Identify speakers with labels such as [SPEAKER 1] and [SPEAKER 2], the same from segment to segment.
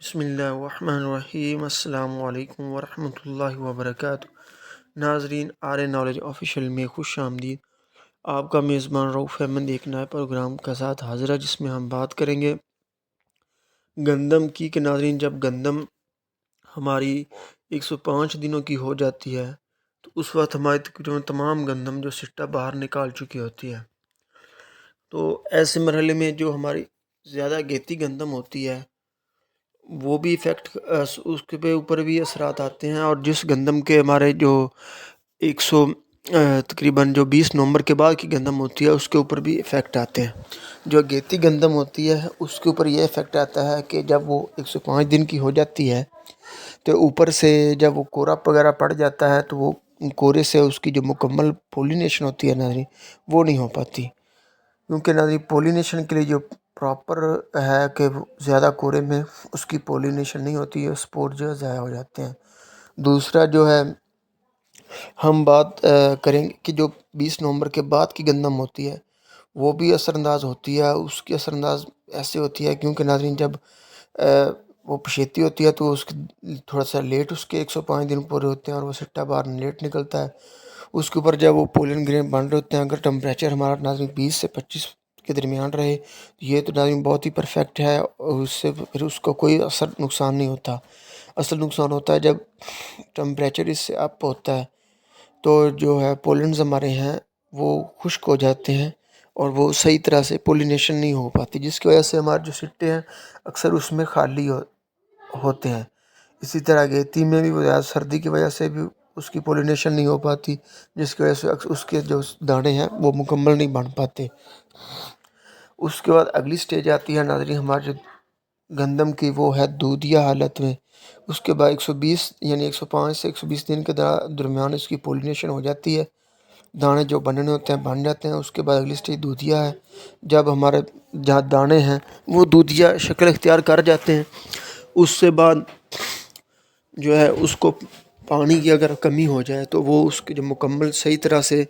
[SPEAKER 1] بسم اللہ الرحمن الرحیم۔ السلام علیکم ورحمۃ اللہ وبرکاتہ۔ ناظرین، آر نالج آفیشیل میں خوش آمدید۔ آپ کا میزبان رؤف احمد ایک نئے پروگرام کے ساتھ حاضر ہے، جس میں ہم بات کریں گے گندم کی کہ ناظرین، جب گندم ہماری 105 دنوں کی ہو جاتی ہے تو اس وقت ہماری تقریباً تمام گندم جو سٹا باہر نکال چکی ہوتی ہے، تو ایسے مرحلے میں جو ہماری زیادہ گیتی گندم ہوتی ہے وہ بھی اس کے اوپر بھی اثرات آتے ہیں، اور جس گندم کے ہمارے جو 100 تقریباً جو 20 نومبر کے بعد کی گندم ہوتی ہے اس کے اوپر بھی افیکٹ آتے ہیں۔ جو گیتی گندم ہوتی ہے اس کے اوپر یہ افیکٹ آتا ہے کہ جب وہ 105 دن کی ہو جاتی ہے تو اوپر سے جب وہ کورا وغیرہ پڑ جاتا ہے تو وہ کورے سے اس کی جو مکمل پولینیشن ہوتی ہے ناظرین وہ نہیں ہو پاتی، کیونکہ ناظرین پولینیشن کے لیے جو پراپر ہے کہ زیادہ کورے میں اس کی پولینیشن نہیں ہوتی ہے، اسپور جو ہے ضائع ہو جاتے ہیں۔ دوسرا جو ہے ہم بات کریں گے کہ جو 20 نومبر کے بعد کی گندم ہوتی ہے وہ بھی اثر انداز ہوتی ہے۔ اس کی اثر انداز ایسے ہوتی ہے کیونکہ ناظرین جب وہ پشیتی ہوتی ہے تو اس کی تھوڑا سا لیٹ اس کے 105 دن پورے ہوتے ہیں اور وہ سٹا باہر لیٹ نکلتا ہے۔ اس کے اوپر جب وہ پولن گرین بن رہے ہوتے ہیں، اگر ٹمپریچر ہمارا ناظرین 20 سے 25 کے درمیان رہے یہ تو ناظرین بہت ہی پرفیکٹ ہے، اور اس سے پھر اس کو کوئی اثر نقصان نہیں ہوتا۔ اصل نقصان ہوتا ہے جب ٹمپریچر اس سے اپ ہوتا ہے تو جو ہے پولنز ہمارے ہیں وہ خشک ہو جاتے ہیں اور وہ صحیح طرح سے پولینیشن نہیں ہو پاتی، جس کی وجہ سے ہمارے جو سٹے ہیں اکثر اس میں خالی ہوتے ہیں۔ اسی طرح گیتی میں بھی وہ زیادہ سردی کی وجہ سے بھی اس کی پولینیشن نہیں ہو پاتی، جس کی وجہ سے اس کے جو دانے ہیں وہ مکمل نہیں بن پاتے۔ اس کے بعد اگلی سٹیج آتی ہے ناظرین ہمارے جو گندم کی، وہ ہے دودھیا حالت میں۔ اس کے بعد 120 یعنی 105 سے 120 دن کے درمیان اس کی پولینیشن ہو جاتی ہے، دانے جو بننے ہوتے ہیں بن جاتے ہیں۔ اس کے بعد اگلی سٹیج دودھیا ہے، جب ہمارے جہاں دانے ہیں وہ دودھیا شکل اختیار کر جاتے ہیں۔ اس سے بعد جو ہے اس کو پانی کی اگر کمی ہو جائے تو وہ اس کے جو مکمل صحیح طرح سے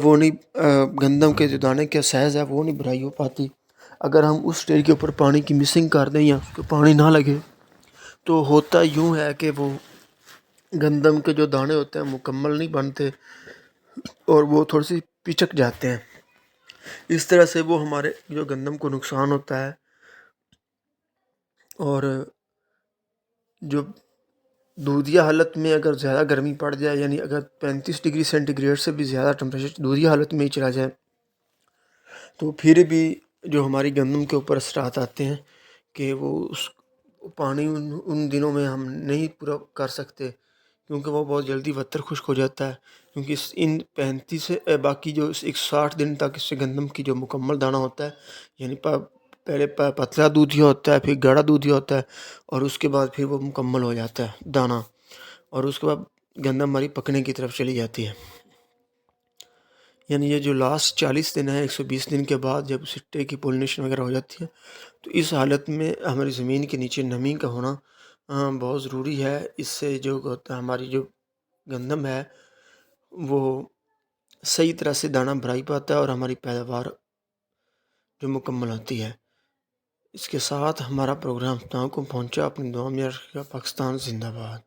[SPEAKER 1] وہ نہیں گندم کے جو دانے کے سائز ہے وہ نہیں بڑھائی ہو پاتی۔ اگر ہم اس سٹیج کے اوپر پانی کی مسنگ کر دیں یا اس کو پانی نہ لگے تو ہوتا یوں ہے کہ وہ گندم کے جو دانے ہوتے ہیں مکمل نہیں بنتے اور وہ تھوڑی سی پچک جاتے ہیں۔ اس طرح سے وہ ہمارے جو گندم کو نقصان ہوتا ہے۔ اور جو دودھیا حالت میں اگر زیادہ گرمی پڑ جائے، یعنی اگر 35 ڈگری سینٹی گریڈ سے بھی زیادہ ٹمپریچر دودھیا حالت میں ہی چلا جائے تو پھر بھی جو ہماری گندم کے اوپر اثرات آتے ہیں کہ وہ اس پانی ان دنوں میں ہم نہیں پورا کر سکتے، کیونکہ وہ بہت جلدی وتر خشک ہو جاتا ہے، کیونکہ ان 35 سے باقی جو 160 دن تک اس سے گندم کی جو مکمل دانہ ہوتا ہے، یعنی پہلے پتلا دودھیا ہوتا ہے، پھر گاڑھا دودھیا ہوتا ہے، اور اس کے بعد پھر وہ مکمل ہو جاتا ہے دانہ، اور اس کے بعد گندم ہماری پکنے کی طرف چلی جاتی ہے۔ یعنی یہ جو لاسٹ 40 دن ہے 120 دن کے بعد جب سٹے کی پولینیشن وغیرہ ہو جاتی ہے تو اس حالت میں ہماری زمین کے نیچے نمی کا ہونا بہت ضروری ہے۔ اس سے جو ہوتا ہے ہماری جو گندم ہے وہ صحیح طرح سے دانہ بھرائی پاتا ہے اور ہماری پیداوار جو مکمل ہوتی ہے۔ اس کے ساتھ ہمارا پروگرام تمام کو پہنچا۔ اپنی دعا میں رکھیے۔ پاکستان زندہ باد۔